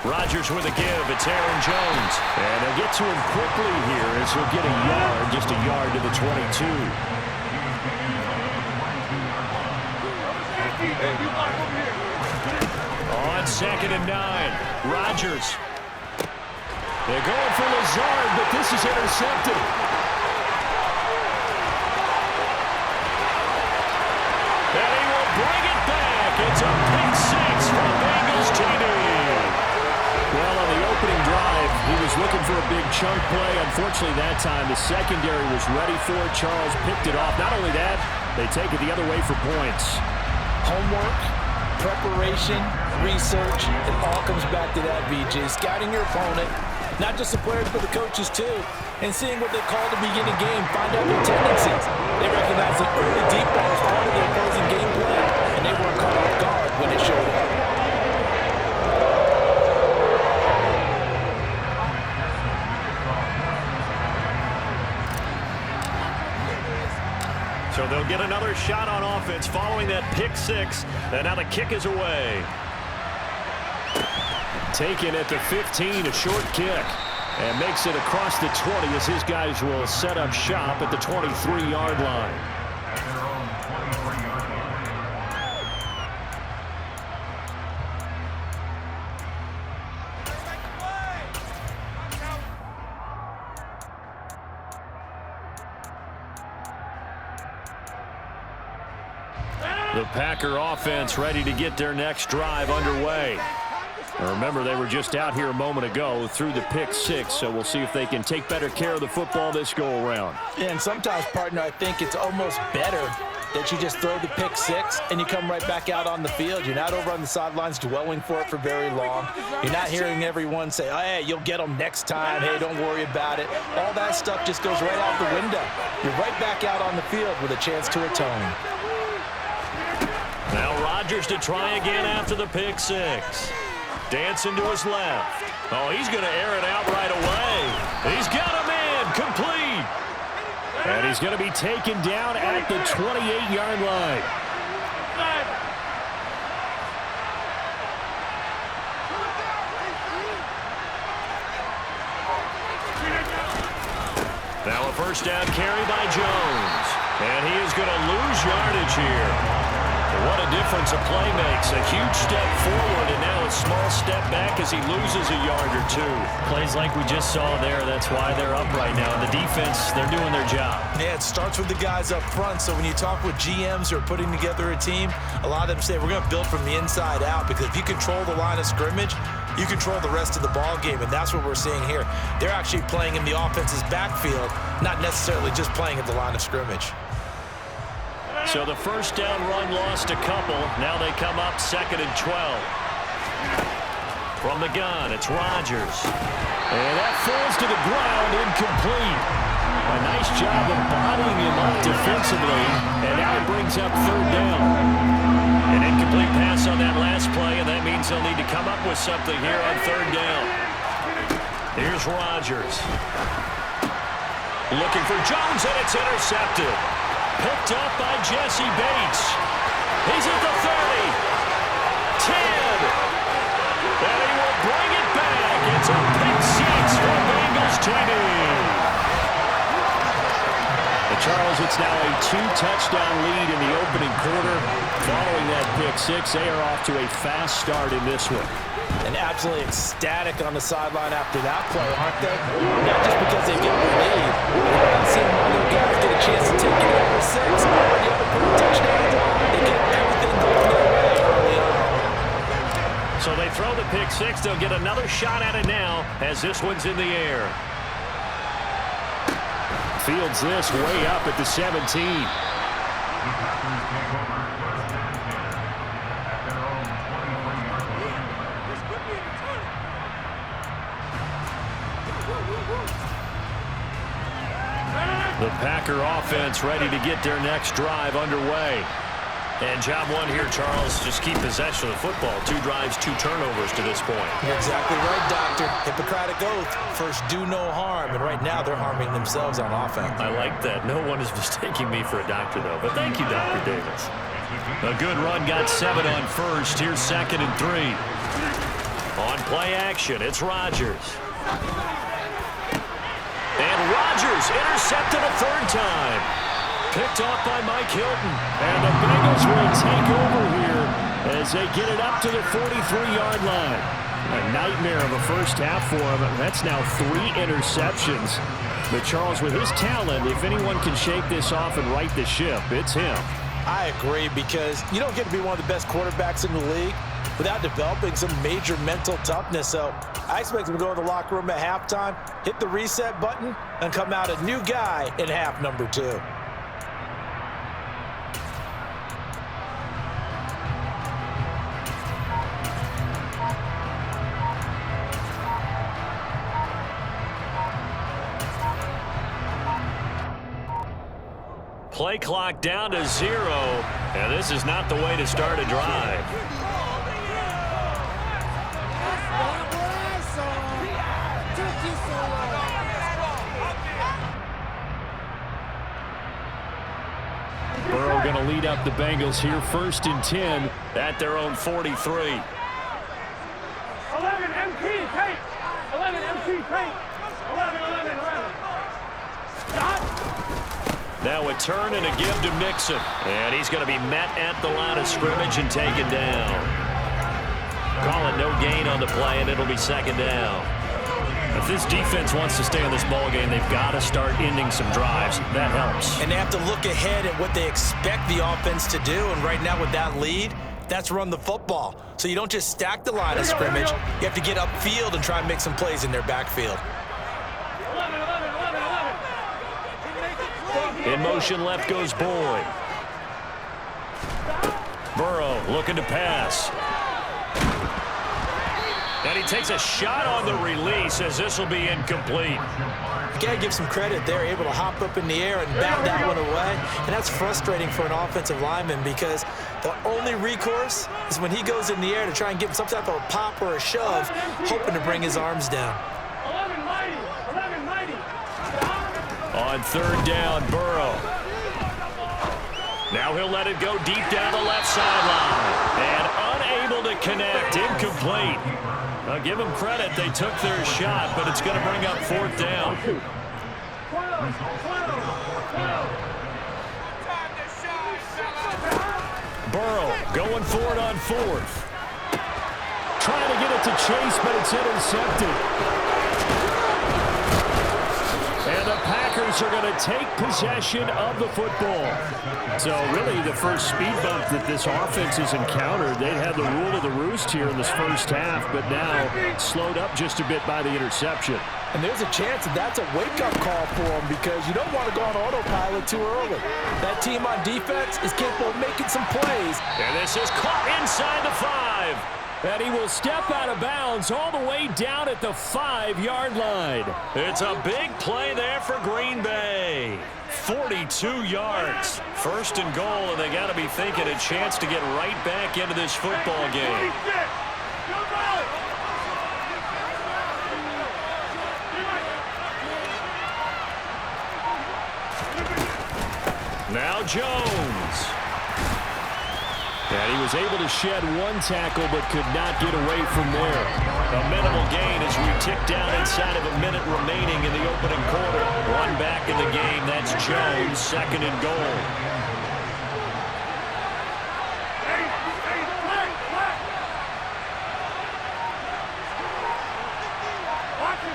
Rodgers with a give. It's Aaron Jones. And they'll get to him quickly here as he'll get a yard, just a yard to the 22. On 2nd and 9, Rodgers. They're going for Lazard, but this is intercepted. And he will bring it back. It's a pick six from Bengals TD. Well, on the opening drive, he was looking for a big chunk play. Unfortunately, that time, the secondary was ready for it. Charles picked it off. Not only that, they take it the other way for points. Homework, preparation, research, it all comes back to that, VJ. Scouting your opponent, not just the players, but the coaches too, and seeing what they call to begin a game, find out their tendencies. They recognize that early deep ball is part of the opposing game plan, and they weren't caught off guard when it showed up. So they'll get another shot on offense following that pick six, and now the kick is away. Taken at the 15, a short kick, and makes it across the 20 as his guys will set up shop at the 23-yard line. The Packer offense ready to get their next drive underway. Now remember, they were just out here a moment ago through the pick six, so we'll see if they can take better care of the football this go-around. Yeah, and sometimes, partner, I think it's almost better that you just throw the pick six and you come right back out on the field. You're not over on the sidelines dwelling for it for very long. You're not hearing everyone say, oh, hey, you'll get them next time. Hey, don't worry about it. All that stuff just goes right out the window. You're right back out on the field with a chance to atone. Now Rodgers to try again after the pick six. Dancing to his left. Oh, he's going to air it out right away. He's got a man complete. And he's going to be taken down at the 28-yard line. Now a first down carry by Jones. And he is going to lose yardage here. What a difference a play makes. A huge step forward and now a small step back as he loses a yard or two. Plays like we just saw there. That's why they're up right now. And the defense, they're doing their job. Yeah, it starts with the guys up front. So when you talk with GMs who are putting together a team, a lot of them say we're going to build from the inside out, because if you control the line of scrimmage, you control the rest of the ball game, and that's what we're seeing here. They're actually playing in the offense's backfield, not necessarily just playing at the line of scrimmage. So the first down run lost a couple. Now they come up 2nd and 12. From the gun, it's Rodgers. And that falls to the ground, incomplete. A nice job of bottling him up defensively, and now it brings up 3rd down. An incomplete pass on that last play, and that means they'll need to come up with something here on 3rd down. Here's Rodgers. Looking for Jones, and it's intercepted. Picked up by Jesse Bates. He's at the 30. 10. And he will bring it back. It's a pick six for Bengals TD. Charles, it's now a 2-touchdown lead in the opening quarter. Following that pick six, they are off to a fast start in this one. And absolutely ecstatic on the sideline after that play, aren't they? Not just because they get the lead, but they're seeing one of their guys get a chance to take it over 6. Already up for a touchdown. They get everything going their way early on. So they throw the pick six. They'll get another shot at it now as this one's in the air. Fields this way up at the 17. The Packer offense ready to get their next drive underway. And job one here, Charles, just keep possession of the football. 2 drives, 2 turnovers to this point. You're exactly right, Doctor. Hippocratic oath. First, do no harm. And right now, they're harming themselves on offense. I like that. No one is mistaking me for a doctor, though. But thank you, Dr. Davis. A good run got 7 on first. Here's 2nd and 3. On play action, it's Rodgers. And Rodgers intercepted a third time. Picked off by Mike Hilton. And the Bengals will take over here as they get it up to the 43-yard line. A nightmare of a first half for him. That's now 3 interceptions. But Charles, with his talent, if anyone can shake this off and right the ship, it's him. I agree, because you don't get to be one of the best quarterbacks in the league without developing some major mental toughness. So I expect him to go in the locker room at halftime, hit the reset button, and come out a new guy in half number 2. Play clock down to 0, and this is not the way to start a drive. Burrow going to lead up the Bengals here, 1st and 10 at their own 43. 11 MT tape. 11 MT tape. 11. Stop. Now a turn and a give to Mixon. And he's going to be met at the line of scrimmage and taken down. Call it no gain on the play, and it'll be 2nd down. If this defense wants to stay in this ballgame, they've got to start ending some drives. That helps. And they have to look ahead at what they expect the offense to do. And right now with that lead, that's run the football. So you don't just stack the line of scrimmage. You have to get upfield and try and make some plays in their backfield. 11. In motion left goes Boyd. Burrow looking to pass. And he takes a shot on the release as this will be incomplete. You got to give some credit there, able to hop up in the air and bat that one away. And that's frustrating for an offensive lineman, because the only recourse is when he goes in the air to try and give some type of a pop or a shove, hoping to bring his arms down. 11 mighty. On 3rd down, Burrow. Now he'll let it go deep down the left sideline. And unable to connect, incomplete. I'll give them credit, they took their shot, but it's going to bring up 4th down. 12. Burrow going for it on 4th. Trying to get it to Chase, but it's intercepted. And the Packers are going to take possession of the football. So really the first speed bump that this offense has encountered. They had the rule of the roost here in this first half, but now slowed up just a bit by the interception. And there's a chance that that's a wake-up call for them, because you don't want to go on autopilot too early. That team on defense is capable of making some plays. And this is caught inside the 5. And he will step out of bounds all the way down at the 5-yard line. It's a big play there for Green Bay. 42 yards. 1st and goal, and they got to be thinking a chance to get right back into this football game. Now Jones. And he was able to shed 1 tackle but could not get away from there. A minimal gain as we tick down inside of a minute remaining in the opening quarter. 1 back in the game. That's Jones, 2nd and goal.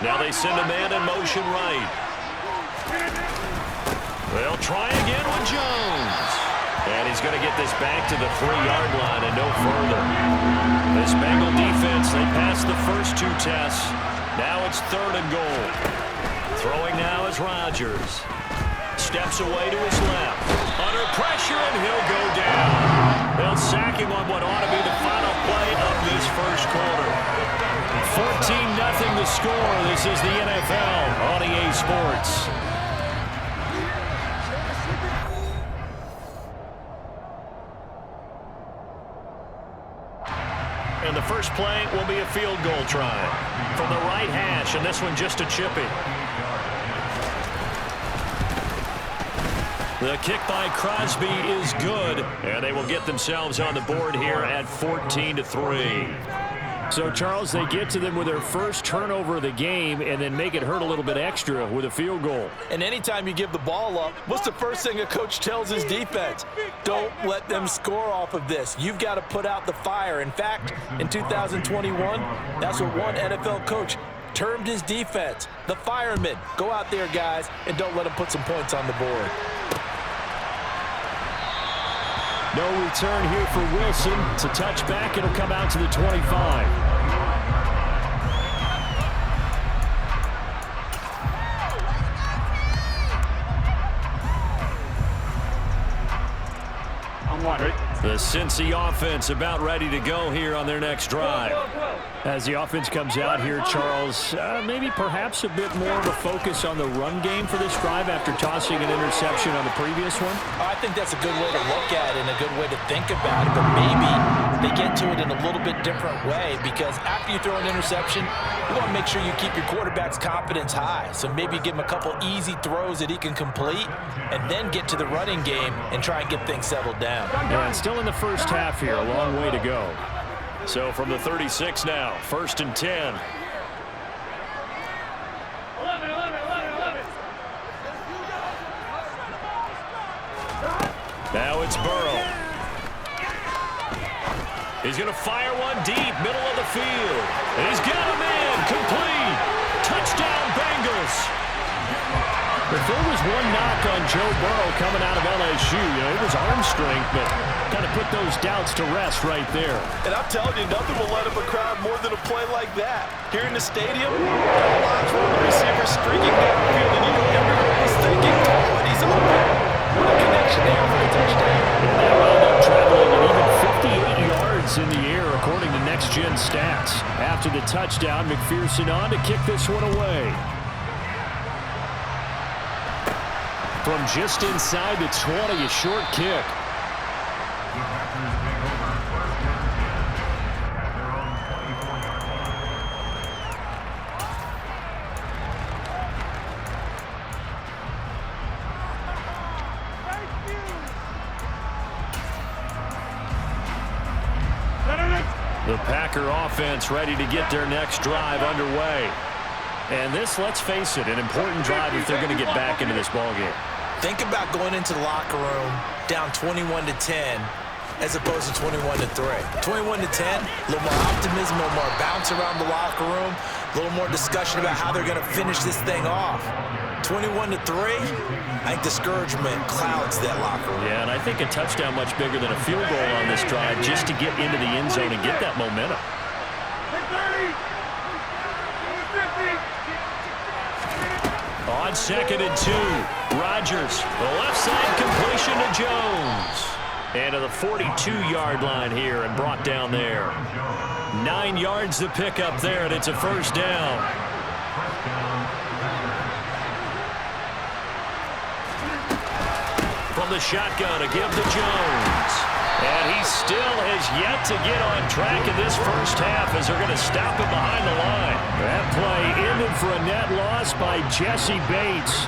Now they send a man in motion right. They'll try again with Jones. And he's going to get this back to the 3-yard line and no further. This Bengal defense, they passed the first 2 tests. Now it's 3rd and goal. Throwing now is Rodgers. Steps away to his left. Under pressure, and he'll go down. They'll sack him on what ought to be the final play of this first quarter. 14-0 the score. This is the NFL on EA Sports. And the first play will be a field goal try from the right hash, and this one just a chippy. The kick by Crosby is good, and they will get themselves on the board here at 14-3. So, Charles, they get to them with their first turnover of the game and then make it hurt a little bit extra with a field goal. And anytime you give the ball up, what's the first thing a coach tells his defense? Don't let them score off of this. You've got to put out the fire. In fact, in 2021, that's what one NFL coach termed his defense, the firemen. Go out there, guys, and don't let them put some points on the board. No return here for Wilson. It's a touchback. It'll come out to the 25. The Cincy offense about ready to go here on their next drive. As the offense comes out here, Charles, maybe perhaps a bit more of a focus on the run game for this drive after tossing an interception on the previous one? I think that's a good way to look at it and a good way to think about it, but maybe they get to it in a little bit different way, because after you throw an interception, you want to make sure you keep your quarterback's confidence high. So maybe give him a couple easy throws that he can complete and then get to the running game and try and get things settled down. And still in the first half here, a long way to go. So from the 36 now, 1st and 10. 11, 11, 11, 11. Now it's Burrow. He's going to fire one deep, middle of the field. And he's got a man, complete. Touchdown, Bengals. If there was one knock on Joe Burrow coming out of LSU, it was arm strength, but kind of put those doubts to rest right there. And I'm telling you, nothing will let up a crowd more than a play like that. Here in the stadium, a lot of the receivers streaking downfield, and you know everyone was thinking, oh, and he's open. What a connection there for a touchdown. And they wound up traveling at even 58 yards in the air, according to Next Gen Stats. After the touchdown, McPherson on to kick this one away. From just inside the 20, a short kick. The Packer offense ready to get their next drive underway. And this, let's face it, an important drive if they're going to get back into this ballgame. Think about going into the locker room down 21-10 as opposed to 21-3. 21-10, a little more optimism, a little more bounce around the locker room, a little more discussion about how they're going to finish this thing off. 21-3, I think discouragement clouds that locker room. Yeah, and I think a touchdown much bigger than a field goal on this drive just to get into the end zone and get that momentum. 30, 50. On 2nd and 2, Rodgers, the left side completion to Jones. And to the 42-yard line here and brought down there. 9 yards to pick up there, and it's a first down. From the shotgun to give to Jones. And he still has yet to get on track in this first half as they're going to stop him behind the line. That play ended for a net loss by Jesse Bates.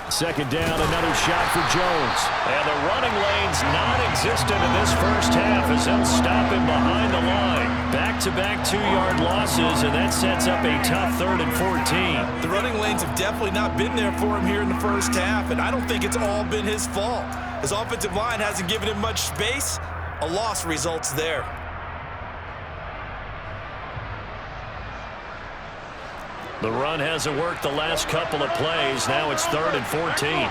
Second down, another shot for Jones. And the running lane's non-existent in this first half as they'll stop him behind the line. Back-to-back 2-yard losses, and that sets up a tough 3rd and 14. The running lanes have definitely not been there for him here in the first half, and I don't think it's all been his fault. His offensive line hasn't given him much space. A loss results there. The run hasn't worked the last couple of plays. Now it's 3rd and 14.